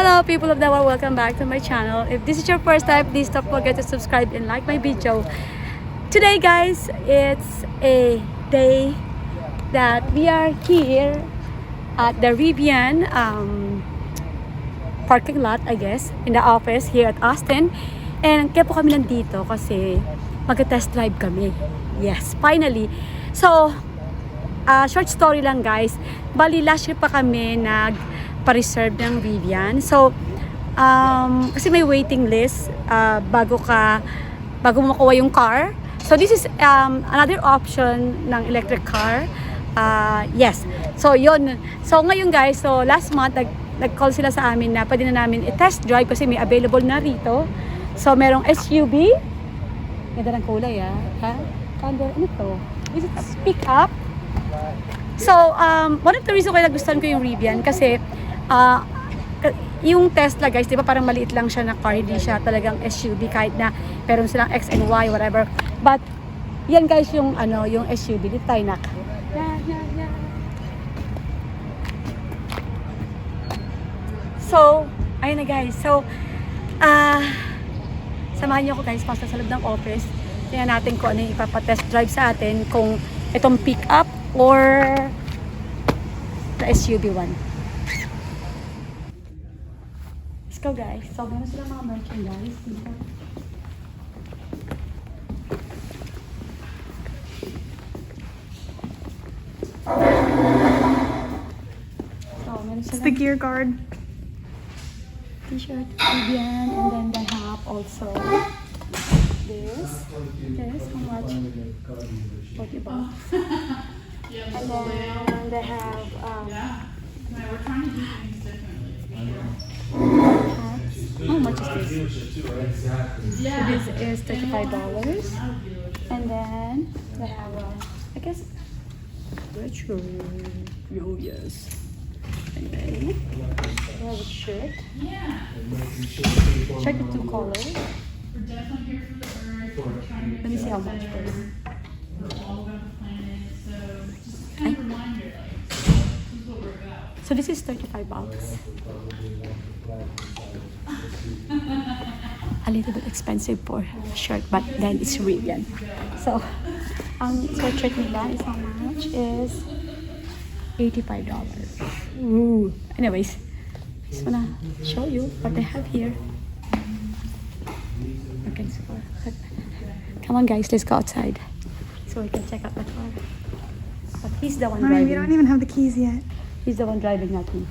Hello people of the world, welcome back to my channel. If this is your first time, please don't forget to subscribe and like my video. Today guys, it's a day that we are here at the Rivian parking lot, I guess, in the office here at Austin. And kaya po kami nandito kasi mag-test drive kami. Yes, finally. So, short story lang guys. Bali last year pa kami nagpa-reserve ng Rivian. So, kasi may waiting list bago mo makuha yung car. So, this is another option ng electric car. Yes. So, yun. So, ngayon guys, so last month nag-call sila sa amin na pwede na namin i-test drive kasi may available na rito. So, merong SUV. Ganda ng kulay ha? Ano to? Is it a pick-up? So, one of the reasons kaya nagustuhan ko yung Rivian kasi yung Tesla guys, di ba parang maliit lang siya na car, hindi siya talagang SUV kahit na meron silang X and Y, whatever. But, yan guys yung yung SUV. Dito tayo nak. So, ayun na guys. So, samahan niyo ako guys pasok sa loob ng office. Tingnan natin kung ano yung ipapatest drive sa atin, kung itong pick-up or the SUV one. Let's go guys. So, meron silang mga merchandise dito. So, meron silang It's the gear guard. T-shirt, Rivian, and then they have also this. How much? 40 bucks. And then they have We're trying to do things differently. how much is this? So this is $35. And then they have I guess retro. Oh yes. And then they have a shirt. Shirt with two colors. We're definitely here for the earth. We're trying to Let me see how much first. We're all about the planet. So just kind of reminder, this is what we're about. So this is $35. A little bit expensive for a shirt, but then it's Rivian. So, sweatshirt nila is how much? Is $85. Ooh. Anyways, I just wanna show you what they have here. Okay, so come on guys, let's go outside so we can check out the car. But he's the one Honey, driving. we don't even have the keys yet. He's the one driving, not me.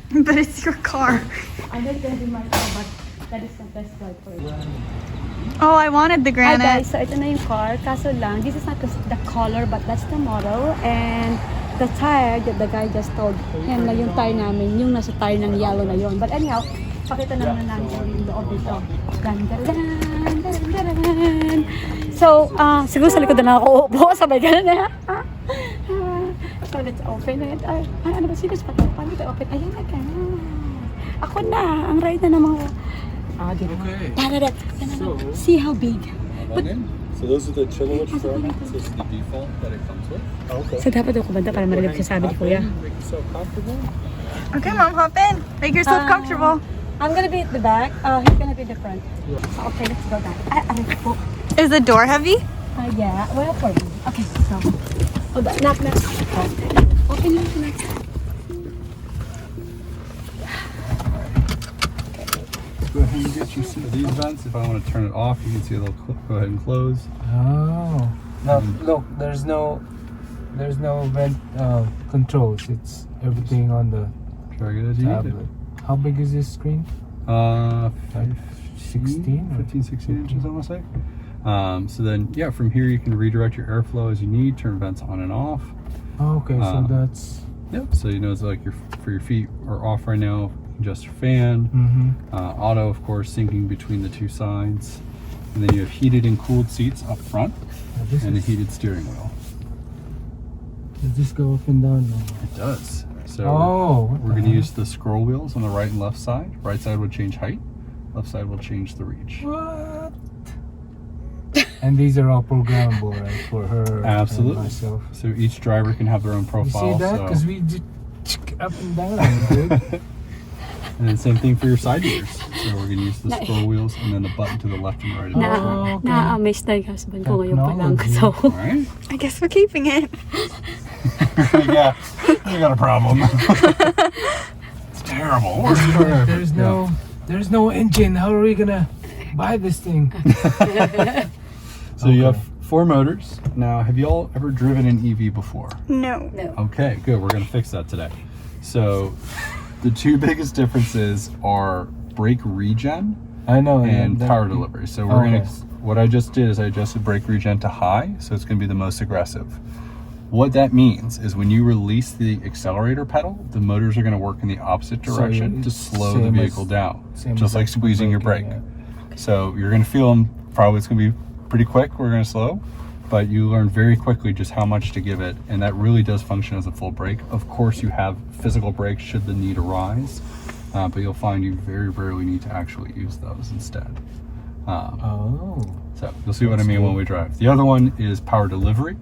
But it's your car. I know it's gonna be my car, but that is the best drive for it. Oh, I wanted the Hi granite. guys, so ito na yung car. Kaso lang, this is not the color, but that's the model. And the tire that the guy just told, yan na yung tire namin, yung nasa tire ng yellow na yon. But anyhow, pakita naman namin yung loob nito. Dan, dan, dan, dan, dan, dan. So, siguro sa likod na lang ako uupo, sabay ganun na. So, let's open it. Ano ba, serious pa ito? Paano ito open? Ayan na ka. Ako na, ang ride na ng mga... Okay. So, See how big. But, so those are the chillowitch front. This is the default that it comes with. Okay. So, dapat ako banda para marinig sa sabi ni Kuya. Make yourself comfortable. Okay, Mom, hop in. Make yourself comfortable. I'm gonna be at the back. He's gonna be at the front. So, okay, let's go back. Is the door heavy? Yeah, well, for me. Okay, so. Hold on, knock. Open yung knock. Go ahead and get you some of these vents. If I want to turn it off, you can see they'll go ahead and close. Oh, now look, there's no vent controls. It's everything on the Drag it as you need tablet. How big is this screen? it. Like 16 or 15, 16 inches, I want to say. So then, yeah, from here you can redirect your airflow as you need, turn vents on and off. Oh, okay, so that's Yep. So you know it's like for your feet are off right now. Adjust your fan. Auto, of course, syncing between the two sides, and then you have heated and cooled seats up front, this and a is, heated steering wheel. does this go up and down? It does. So Oh, we're going to use the scroll wheels on the right and left side. Right side will change height. Left side will change the reach. What? And these are all programmable, right, for her Absolutely. and myself. So each driver can have their own You profile. see that? so- Because we just up and down, dude. And then same thing for your side mirrors. So we're gonna use the scroll wheels and then the button to the left and right of the screen. Na-amaze na yung husband ko ngayon pa lang. Technology. So, Alright? I guess we're keeping it. Yeah, we got a problem. It's terrible. There's no engine. How are we gonna buy this thing? So you have 4 motors. Now, have you all ever driven an EV before? No. Okay, good. We're gonna fix that today. So the 2 biggest differences are brake regen I know. and power delivery. So we're Okay. what I just did is I adjusted brake regen to high, so it's gonna be the most aggressive. What that means is when you release the accelerator pedal, the motors are gonna work in the opposite So direction to it's slow the same vehicle as- down, same just as like squeezing your brake. So you're gonna feel them, probably it's gonna be pretty quick, we're gonna slow, but you learn very quickly just how much to give it, and that really does function as a full brake. Of course, you have physical brakes should the need arise, but you'll find you very rarely need to actually use those instead. Oh. So you'll see what I mean when we drive. The other one is power delivery.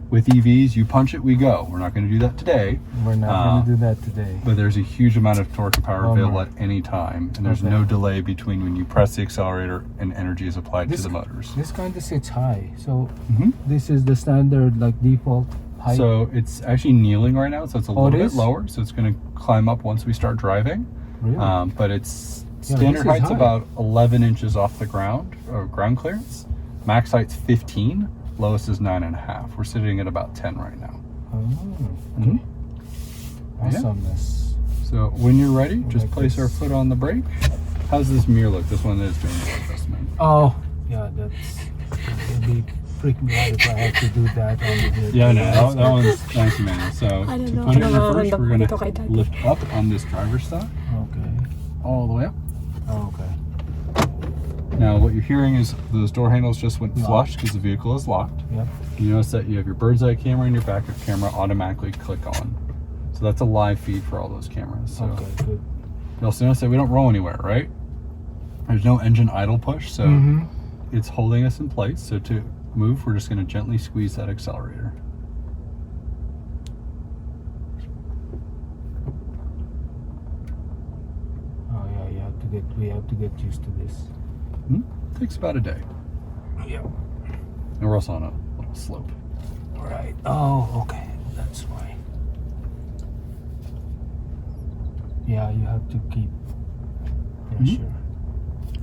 With EVs, you punch it, we go. We're not gonna do that today, We're not gonna do that today. but there's a huge amount of torque and power available Bummer. at any time, and there's Okay. no delay between when you press the accelerator and energy is applied to the motors. This kind of sits high. So Mhm. this is the standard, like default height. So it's actually kneeling right now, so it's a Oh, little it bit is? lower. So it's going to climb up once we start driving. Really? But it's Yeah, standard this is height's high. about 11 inches off the ground, or ground clearance. Max height's 15. Lowest is 9.5. We're sitting at about 10 right now. Oh, Mhm. Yeah. awesomeness. So when you're ready, just like place our this. foot on the brake. How's this mirror look? This one is doing the adjustment. Oh, yeah, it'd be freak me out if I had to do that on the vehicle. Yeah, no, that one's nice, man. So I don't to know. put it in I don't know. reverse, we're going Dito kay to Dad. lift up on this driver's side, Okay. all the way up. Okay. Now, what you're hearing is those door handles just went Locked. flush because the vehicle is locked. Yep. You notice that you have your bird's eye camera and your backup camera automatically click on. So that's a live feed for all those cameras. So Okay, good. you'll also notice that we don't roll anywhere, right? There's no engine idle push, so Mm-hmm. it's holding us in place. So to move, we're just going to gently squeeze that accelerator. Oh yeah, we have to get used to this. Takes about a day. Yep. And we're also on a little slope. Right. Oh, okay. That's why. Yeah, you have to keep pressure.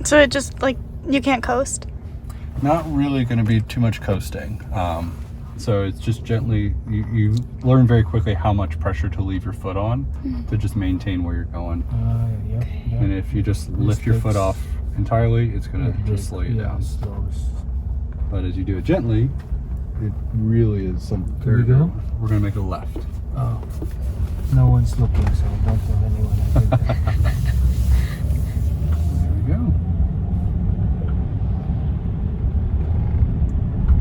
So it just like you can't coast. Not really going to be too much coasting. So it's just gently, you learn very quickly how much pressure to leave your foot on to just maintain where you're going. Yep. And if you just lift your foot off entirely, it's going to just slow you down. Slows. But as you do it gently, it really is something Can we very go? good. We're going to make a left. Oh, no one's looking, so don't tell anyone I did that. There we go.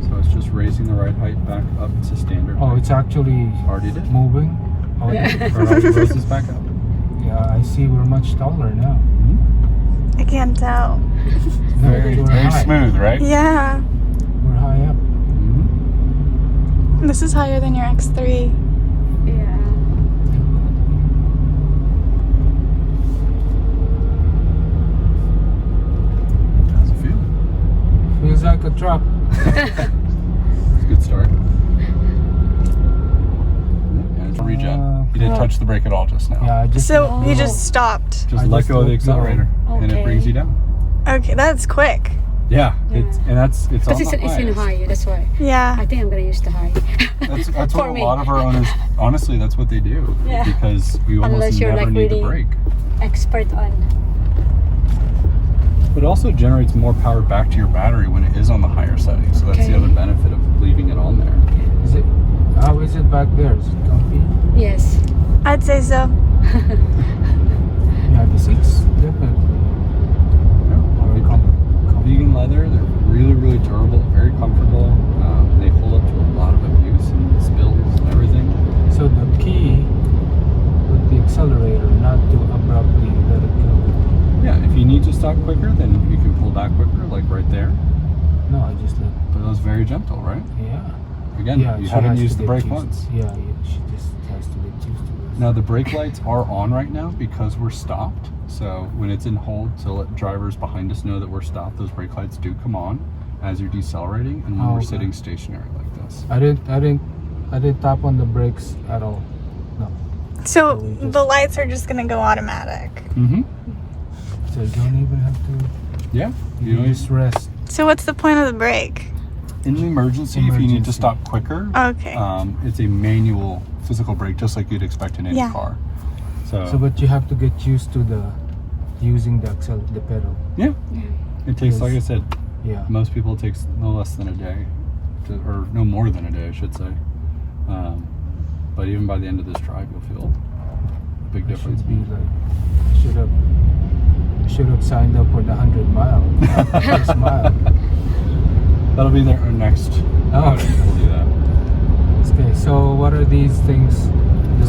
So it's just raising the right height back up to standard. Oh, height. it's actually Already did. moving. Oh, Or no, rose this back up. yeah, I see. We're much taller now. I can't tell. Very, we're very high. smooth, right? Yeah. We're high up. Mhm. This is higher than your X3. Yeah. How's it feel? Feels like a truck. It's a good start. And it's a regen. You didn't touch the brake at all just now. Yeah, I just. So you just stopped. Just I let just go of the let go. accelerator, and it Okay. brings you down. Okay, that's quick. Yeah, it's on Because the it's in highest. high, that's why. Yeah. I think I'm gonna use the high. That's what For a me. lot of our owners. Honestly, that's what they do. Yeah. Because you almost Unless you're, never like, need to really- brake. Expert on. But it also generates more power back to your battery when it is on the higher setting. So that's the Okay. other benefit of leaving it on there. Is it? How is it back there? Is it comfy? Yes. I'd say so. Yeah, the seats definitely. Very vegan leather. They're really, really durable, very comfortable. They hold up to a lot of abuse and spills and everything. So the key with the accelerator, not to abruptly let it go. Yeah, if you need to stop quicker, then you can pull back quicker, like right there. No, I just let. But it was very gentle, right? Yeah. Again, Yeah, you she haven't has to used the get brake used- once. Yeah, she just has to get used to this. Now the brake lights are on right now because we're stopped. So when it's in hold, to let drivers behind us know that we're stopped, those brake lights do come on as you're decelerating, and when we're Okay. sitting stationary like this. I didn't tap on the brakes at all. No. So we just- the lights are just gonna go automatic. Mm-hmm. So you don't even have to. Yeah. You just rest. So what's the point of the brake? In an emergency, if you need to Emergency. stop quicker, Okay. it's a manual physical brake, just like you'd expect in any Yeah. car. So, So, but you have to get used to using the pedal. yeah, it takes, Yes. like I said, Yeah. most people it takes no less than a day, or no more than a day, I should say. But even by the end of this drive, you'll feel a big I difference. should be like, should have signed up for the 100 mile. First mile. That'll be our next Oh. outing. We'll do that. Okay, so what are these things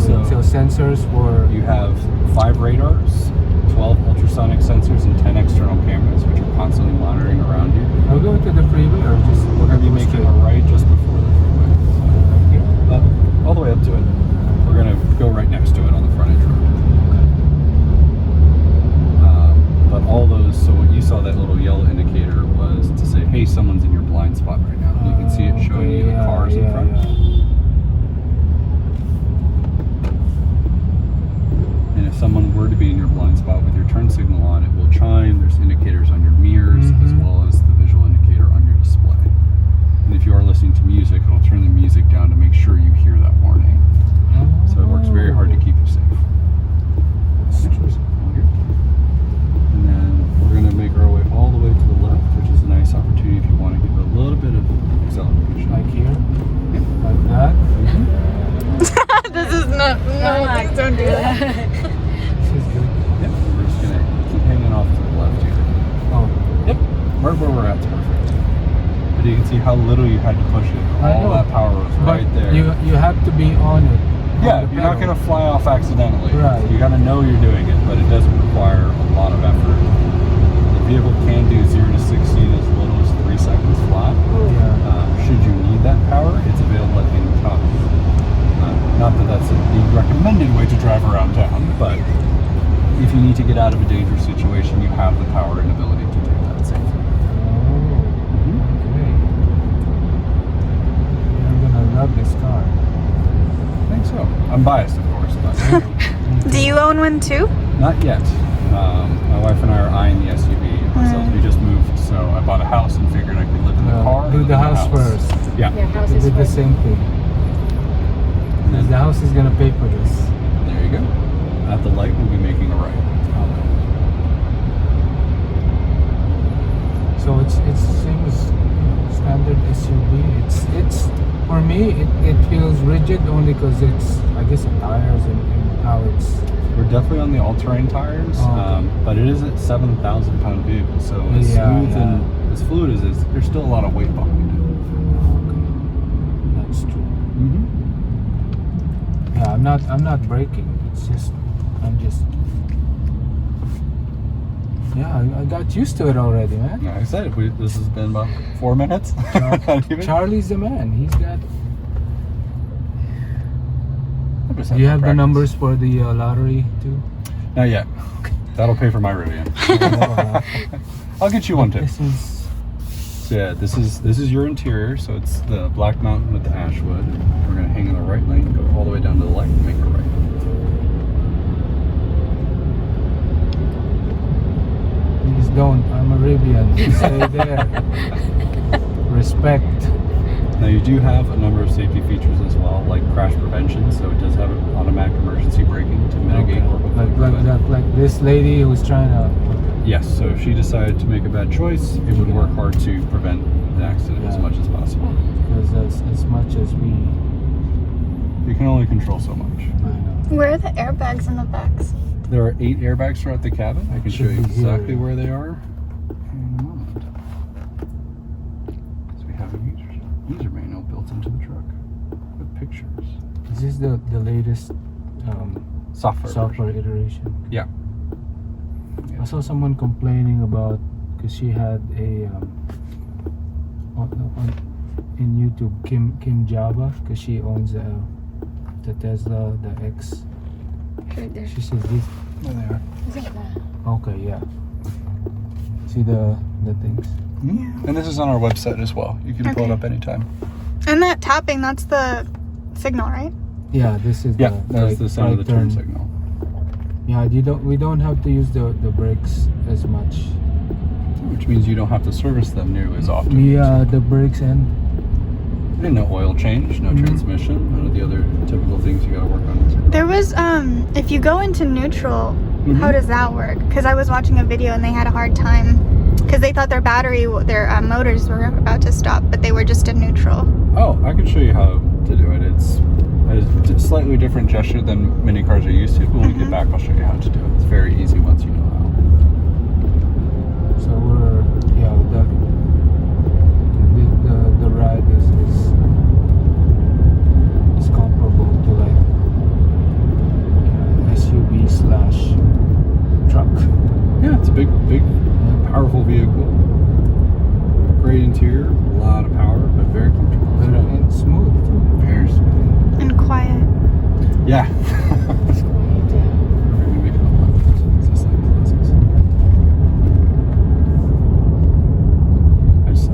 doing? So sensors for. You have 5 radars, 12 ultrasonic sensors, and 10 external cameras, which are constantly monitoring around you. Are we going to the freeway or just? We're going to be making a right just before the freeway. All the way up to it. We're going to go right next to it on the frontage road. But all those, so what you saw, that little yellow indicator, was to say, hey, someone's in your blind spot right now. And you can see it showing you the cars in front. And if someone were to be in your blind spot with your turn signal on, it will chime. There's indicators on your mirrors as well as the visual indicator on your display. And if you are listening to music, it'll turn the music down to make sure you hear that warning. So it works very hard to keep you safe. And then we're going to make our way all the way to the left, which is a nice opportunity if you want to give it a little bit of acceleration. Like here, like that. This is not. No, please don't do that. This is good. Yep. We're just going to keep hanging off to the left here. Oh, Yep. Right where we're at is perfect. But you can see how little you had to push it. I All know. that power was but right there. you have to be on it. Yeah, on the you're not pedal. going to fly off accidentally. Right. You got to know you're doing it, but it doesn't require a lot of effort. The vehicle can do 0 to 60 in as little as 3 seconds flat. Yeah. Should you need that power, it's available at any time. Not that that's the recommended way to drive around town, but if you need to get out of a dangerous situation, you have the power and ability to do that safely. Oh, okay. I'm gonna love this car. I think so. I'm biased, of course, but Do you own one too? not yet. My wife and I are eyeing the SUV ourselves. We just moved, so I bought a house and figured I could live in the car. Do live the in house first. Yeah. Yeah, house We is did the first. same thing. And Because then, the house is gonna pay for this. there you go. At the light, we'll be making a right. So it's same as standard SUV. It's for me it feels rigid only because it's, I guess, the tires and how it's. We're definitely on the all-terrain tires, Oh, okay. but it is a 7,000-pound vehicle, so as Yeah, smooth yeah. and as fluid as it is, there's still a lot of weight behind it. Okay, that's true. Mm-hmm. Yeah, I'm not braking. It's just Yeah, I got used to it already, man. Like I said, this has been about 4 minutes. Not even. Charlie's the man. He's got. I just Do you to have the practice. numbers for the lottery too? Not yet. That'll pay for my Rivian. I'll get you one too. This is. So yeah, this is your interior. So it's the black mountain with the ash wood. We're gonna hang in the right lane, go all the way down to the light, and make a right. Please don't. I'm a Rivian. Stay there. Respect. Now you do have a number of safety features as well, like crash prevention. So it does have automatic emergency braking to mitigate or hopefully prevent. Like this lady who's trying to. Yes. So if she decided to make a bad choice, it would work hard to prevent an accident as Yeah. much as possible. Because as much as we. You can only control so much. I know. Where are the airbags in the backs? There are 8 airbags throughout the cabin. I can show you Should be here. exactly where they are in a moment. So we have a user manual built into the truck with pictures. Is this the latest Software. iteration? Yeah. I saw someone complaining about because she had a in YouTube Kim Java because she owns the Tesla, the X Right there. She says these. There they are. Okay, yeah. See the things. Mhm. And this is on our website as well. You can pull it Okay. up anytime. And that tapping, that's the signal, right? Yeah, this is Yeah, the that's right- the sound of right the turn signal. Yeah, we don't have to use the brakes as much. Which means you don't have to service them nearly as often. The brakes and And no oil change, no transmission, none of the other typical things you gotta work on. There was, if you go into neutral, how does that work? Because I was watching a video and they had a hard time because they thought their motors were about to stop, but they were just in neutral. Oh, I can show you how to do it. It's a slightly different gesture than many cars are used to, but when we get back, I'll show you how to do it. It's very easy once you know how. so the ride is comparable to like SUV / truck. Yeah, it's a big, powerful vehicle. Great interior, a lot of power, but very comfortable. And smooth too. Very smooth. And quiet. Yeah. We're gonna make it all up. It's just like classes.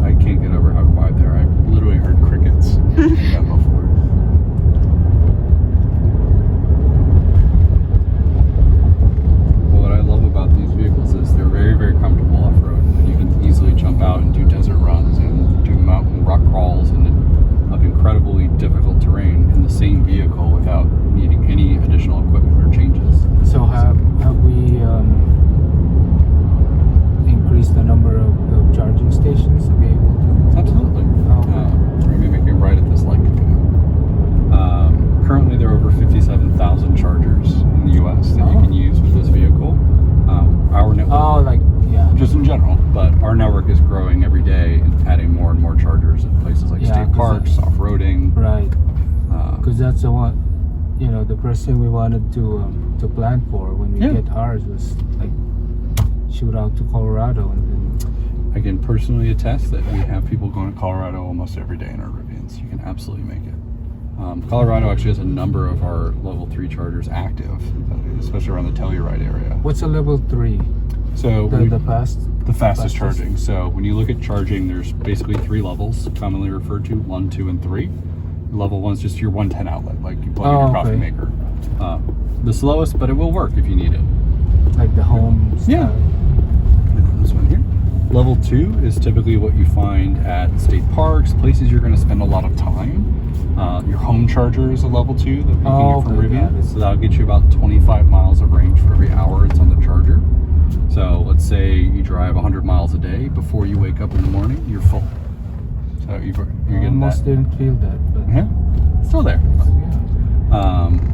I can't get over how quiet they are. I literally heard crickets in that before. Well, what I love about these vehicles is they're very, very comfortable off-road. You can easily jump out and do desert runs and do mountain rock crawls and up incredibly difficult terrain in the same vehicle without needing any additional equipment or changes. So have we increased the number of charging stations to be able to? Absolutely. Oh, okay. We're going to be making right at this light coming up. Currently, there are over 57,000 chargers in the U.S. that you can use with this vehicle. Our network, just in general, but our network is growing every day and adding more and more chargers at places like state parks, off-roading. Right. Because that's the one, the first thing we wanted to plan for when we get ours was like shoot out to Colorado and I can personally attest that we have people going to Colorado almost every day in our Rivians. You can absolutely make it. Colorado actually has a number of our level 3 chargers active, especially around the Telluride area. What's a level 3? So The fastest fastest charging. So when you look at charging, there's basically 3 levels, commonly referred to 1, 2, and 3. Level 1 is just your 110 outlet, like you plug in your coffee maker. The slowest, but it will work if you need it. Like the home style. This one here. Level 2 is typically what you find at state parks, places you're going to spend a lot of time. Your home charger is a level 2 that you can get from Rivian. So that'll get you about 25 miles of range for every hour it's on the charger. So let's say you drive 100 miles a day. Before you wake up in the morning, you're full. So you're getting almost that. didn't feel that, but Still there.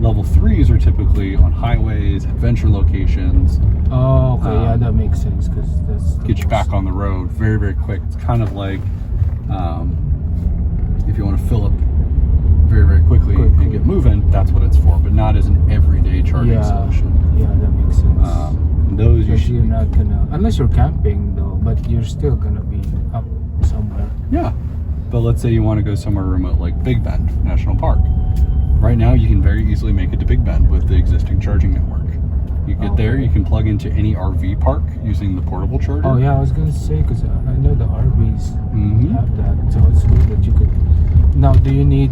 Level 3s are typically on highways, adventure locations. Oh, okay, that makes sense because that's Get you back on the road very, very quick. It's kind of like if you want to fill up very, very quickly and get moving, that's what it's for, but not as an everyday charging solution. Yeah, that makes sense. Those you're not gonna, unless you're camping though, but you're still gonna be up somewhere. Yeah, but let's say you want to go somewhere remote like Big Bend National Park. Right now, you can very easily make it to Big Bend with the existing charging network. You get there, you can plug into any RV park using the portable charger. Oh yeah, I was gonna say because I know the RVs have that, so it's good that you could. Now, do you need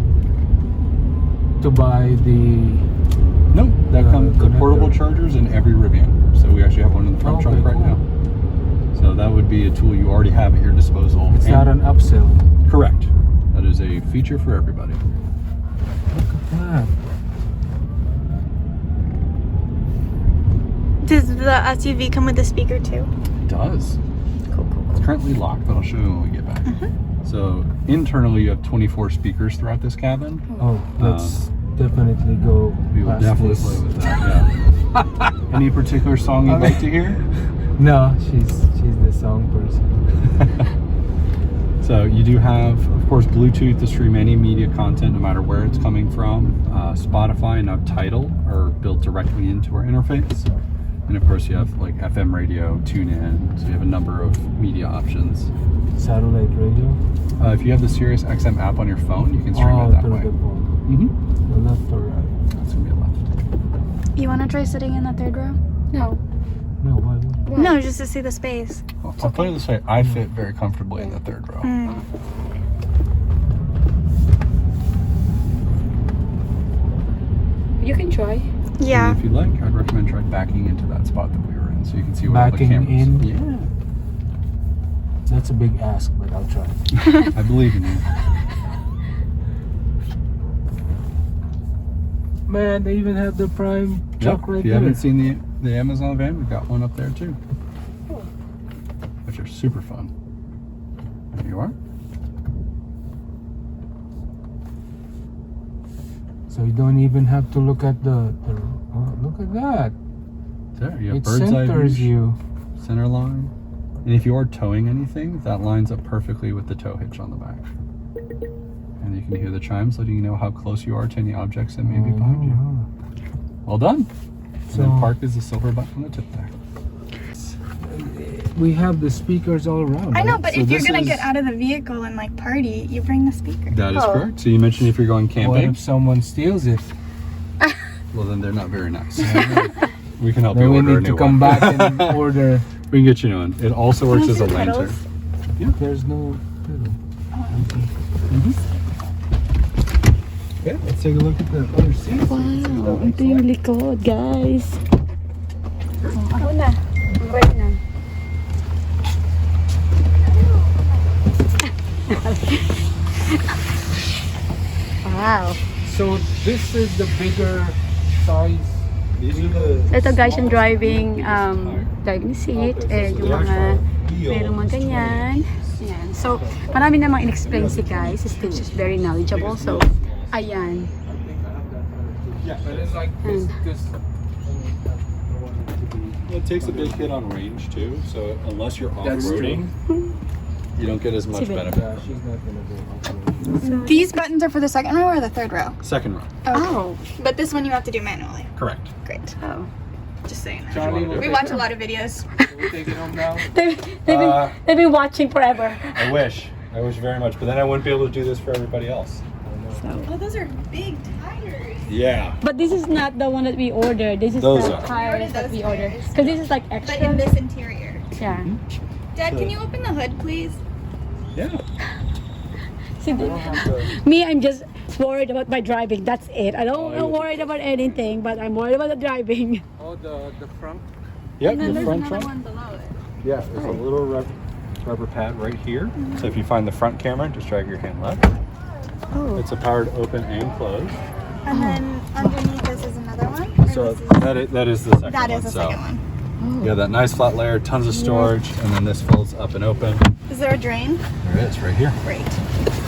to buy the? No, that comes the portable chargers in every Rivian. So we actually have one in the front trunk right now. So that would be a tool you already have at your disposal. It's not an upsell. Correct. That is a feature for everybody. Look at that. Does the SUV come with a speaker too? It does. It's currently locked, but I'll show you when we get back. So internally, you have 24 speakers throughout this cabin. Oh, let's definitely go. We will definitely play with that. Yeah. Any particular song you'd like to hear? No, she's the song person. So you do have, of course, Bluetooth to stream any media content, no matter where it's coming from. Spotify and Untitled are built directly into our interface. And of course, you have like FM radio, tune in. So you have a number of media options. Satellite radio? If you have the Sirius XM app on your phone, you can stream it that way. The left or right? That's gonna be left. You want to try sitting in the third row? No. No, why? No, just to see the space. Well, I'll put it this way, I fit very comfortably in the third row. You can try. Yeah. And if you'd like, I'd recommend try backing into that spot that we were in so you can see where all the Backing cameras. in? That's a big ask, but I'll try. Yeah, I believe in you. Man, they even have the prime truck Yep, right if you there. haven't seen the Amazon van, we've got one up there too. Which are super fun. There you are. So you don't even have to look at the oh, look at that. There, you have It bird's eye centers view, you. center line. And if you are towing anything, that lines up perfectly with the tow hitch on the back. And you can hear the chimes letting you know how close you are to any objects that may be behind you. Well done. So- And then park is the silver button on the tip there. We have the speakers all around. I know, right? but So if you're this gonna is- get out of the vehicle and like party, you bring the speaker. That is Oh. correct. So you mentioned if you're going What camping, if someone steals it? well then they're not very nice. We can help Then you we order a need new to come one. back and order. We can get you a new one. It also works Can I as a see the lantern. pedals? There's no pedal. Yeah, let's take a look at the other seats. Wow, ito yung likod, guys. Oh, ako na. I'm ready na. Wow. So this is the bigger size. These are the Ito guys yung driving seat. Eh, yung mga merong mga ganyan. Ayan. So, marami namang in-explain si guys. Still, she's very knowledgeable. So, ayan. But it's like this. It takes a big hit on range too, so unless you're That's off-roading, you don't get as much Sige. benefit. Yeah, she's not gonna go off-road. These buttons are for the second row or the third row? Second row, Oh. But this one you have to do manually. correct. Great. Oh. Just saying that. Charlie, We watch a lot of videos. We take it home now. They've been watching forever. I wish very much, but then I wouldn't be able to do this for everybody else. Oh, those are big tires. Yeah. But this is not the one that we ordered. This is Those the are. tires that we Those ordered. tires. Because this is like But extra. in this interior. Yeah. Dad, can you open the hood, please? Yeah. See, me, I'm just worried about my driving. That's it. I'm not worried about anything, but I'm worried about the driving. Oh, the front. Yep, And then the there's front another trunk. one below it. Yeah, there's a little rubber pad right here. So if you find the front camera, just drag your hand left. Oh. It's a powered open and closed. And then underneath this is another one. Or So this is- that is the second that one. is the So second one. you have that nice flat layer, tons of storage, and then this folds up and open. Is there a drain? There it is, right here. Great.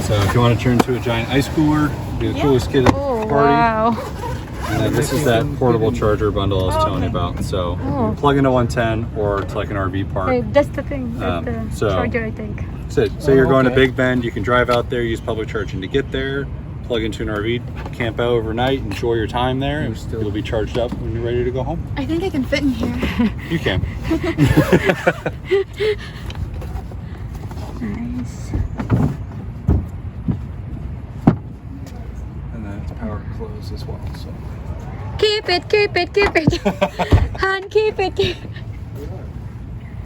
So if you want to turn into a giant ice cooler, be the coolest kid at the Oh, party. wow. And then this is that portable charger bundle I was telling you about. So Oh. plug into 110 or to like an RV park. Okay, that's the thing. That's the so- charger, I think. So you're going to okay. Big Bend, you can drive out there, use public charging to get there, plug into an RV, camp out overnight, enjoy your time there, and you'll be charged up when you're ready to go home. I think I can fit in here. You can. Nice. And then it's powered closed as well. So. Keep it, keep it, keep it. Han, keep it, keep it.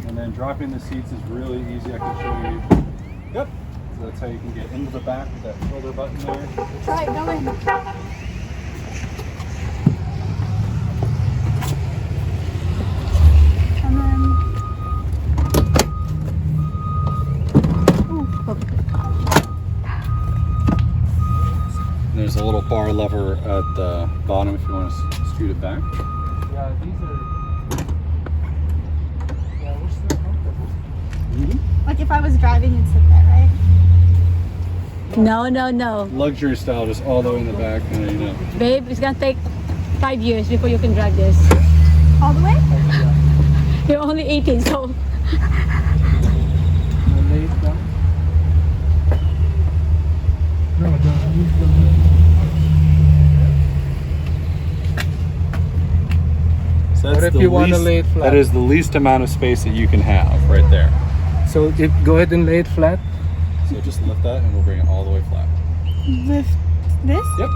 And then dropping the seats is really easy. I can show you. Yep. So that's how you can get into the back with that shoulder button there. Try it, go in. And then, There's a little bar lever at the bottom if you want to scoot it back. Yeah, these are. Yeah, we're still comfortable. like if I was driving, you'd sit there, right? No, no, no. Luxury style, just all the way in the back, and you know. Babe, it's gonna take 5 years before you can drive this. All the way? You're only 18, so. No, lay it down. No, use the So What if the you wanna least- lay it flat? That is the least amount of space that you can have right there. So go ahead and lay it flat. So just lift that and we'll bring it all the way flat. Lift this? Yep.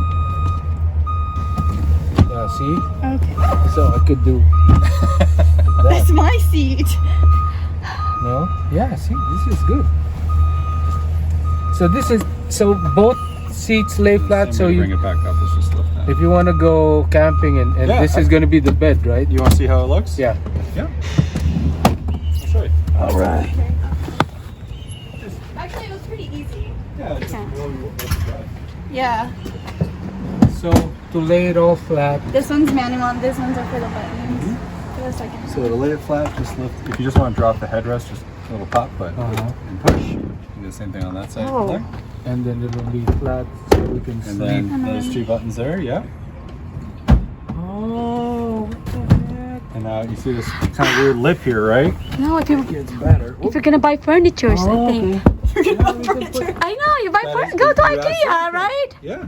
Yeah, see? Okay. So I could do That's my seat. no? Yeah, see, this is good. So both seats lay flat, so bring you it back up. Let's just lift that. if you want to go camping and Yeah, this is going to be the bed, right? You want to see how it looks? Yeah. Yeah. I'll show you. All right. Actually, it was pretty easy. Yeah. It's Yeah. Yeah. So to lay it all flat, This one's manual, and this one's are for the buttons. For the second. So to lay it flat, just lift. If you just want to drop the headrest, just a little pop, but and push. You can do the same thing on that side. Oh. There. and then it will be flat, so we can And sleep. then those two buttons there. Yeah. Oh, what the heck? And now you see this kind of weird lip here, right? No, if, you, It's better. if you're gonna buy furniture, I Oh, think. okay. I know, you buy That is go to good. You IKEA, asked me. right? Yeah.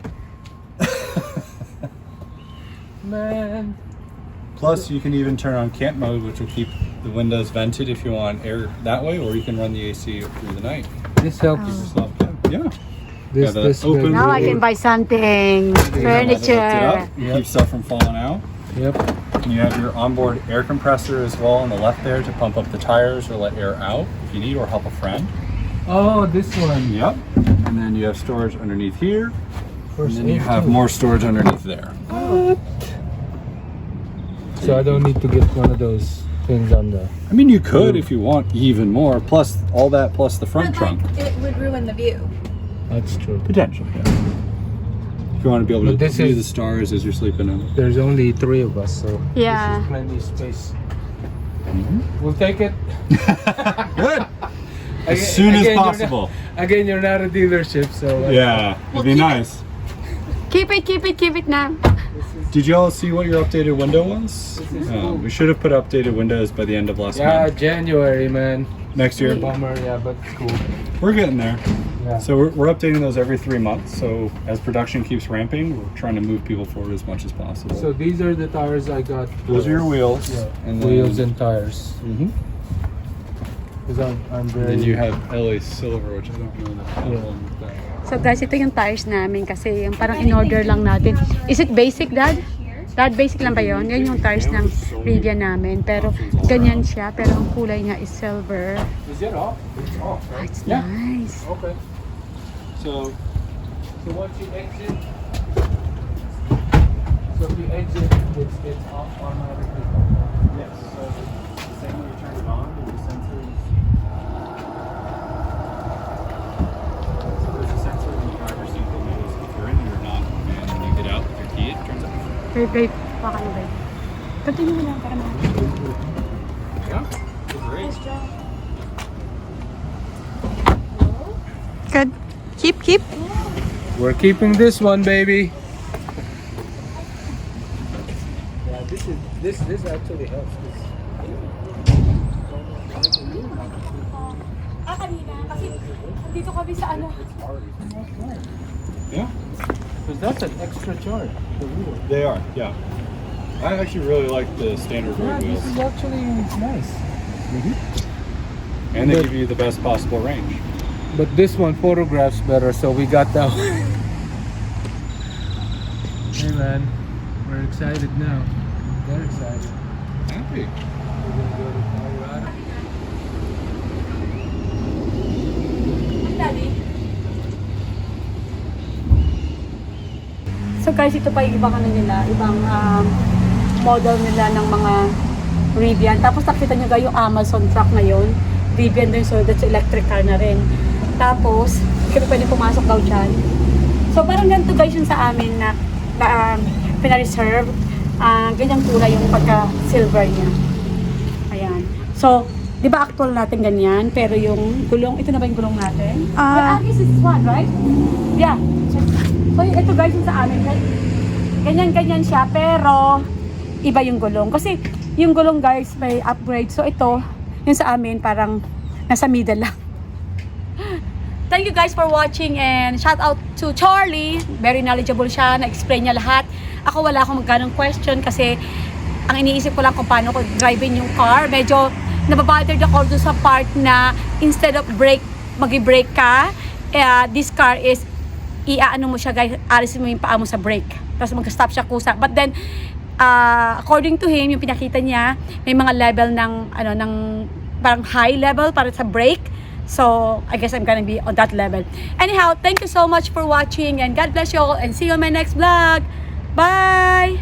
Man. Plus, you can even turn on camp mode, which will keep the windows vented if you want air that way, or you can run the AC through the night. This helps. Yourself, yeah. This, the this open- bed Now I really- can buy something. Furniture. You keep stuff from falling out. Yep. And you have your onboard air compressor as well on the left there to pump up the tires or let air out if you need, or help a friend. Oh, this one. Yep. And then you have storage underneath here. And First then you aid have too. more storage underneath there. So I don't need to get one of those things on the. I mean, you could if you want even more. Plus all that, plus the front trunk. it would ruin the view. That's true. Potentially, yeah. If you want to be able But to this view is- the stars as you're sleeping in. There's only 3 of us, so Yeah. this is plenty space. We'll take it. Good. As Again- soon as again, you're possible. not- again, you're not a dealership, so. Yeah, it'd be nice. Keep it now. Did you all see what your updated window was? We should have put updated windows by the end of last Yeah, month. January, man. Next year. Bummer, yeah, but it's cool. We're getting there. Yeah. So we're updating those every 3 months. So as production keeps ramping, we're trying to move people forward as much as possible. So these are the tires I got. those are your wheels. Yeah. And then, Wheels and tires. Mhm. Because I'm very. And then you have LA Silver, which I don't know the problem with that. So guys, ito yung tires namin kasi yung parang in-order lang natin. Is it basic, Dad? Dad, basic lang ba yun? Yan yung tires ng Rivian namin. Pero ganyan siya. Pero ang kulay niya is silver. Is it off? It's off, right? It's Yeah. nice. Okay. So So once you exit, so if you exit, it's off automatically. yes, so the same when you turn it on, there's a sensors. So there's a sensor in the driver's seat that knows if you're in here or not. And when you get out with your key, it turns on. Babe, baka na babe. Continue mo lang para Yeah, great. Good. Keep. We're keeping this one, baby. Yeah, this actually helps. kanina kasi dito kami sa ano. Yeah, Because that's an extra charge. The wheel. they are. Yeah, I actually really like the standard Yeah, road this wheels, is actually nice. and they but- give you the best possible range. But this one photographs better, so we got that one. Hey man, we're excited now. They're excited. Happy. We're gonna go to Colorado. Daddy. So guys, ito pa yung ibang ano nila, ibang model nila ng mga Rivian. Tapos nakita nyo guys yung Amazon truck ngayon. Rivian din, so that's electric car na rin. Tapos, kami pwede pumasok daw dyan. So parang ganito guys yung sa amin na pina-reserve. Ganyang kulay yung pagka-silver niya. Ayan. So, di ba actual natin ganyan? Pero yung gulong, ito na ba yung gulong natin? But this is one, right? Yeah. So, ito guys yung sa amin. Ganyan-ganyan siya, pero iba yung gulong. Kasi yung gulong guys may upgrade. So, ito, yung sa amin parang nasa middle lang. Thank you guys for watching and shout out to Charlie. Very knowledgeable siya, na-explain niya lahat. Ako wala akong magkanong question kasi ang iniisip ko lang kung paano ko driving yung car. Medyo nababothered ako doon sa part na instead of brake, mag-brake ka, this car is iaano mo siya guys, alisin mo yung paa mo sa brake. Tapos mag-stop siya kusa. But then, according to him, yung pinakita niya, may mga level ng, ng parang high level para sa brake. So, I guess I'm gonna be on that level. Anyhow, thank you so much for watching and God bless you all and see you on my next vlog. Bye!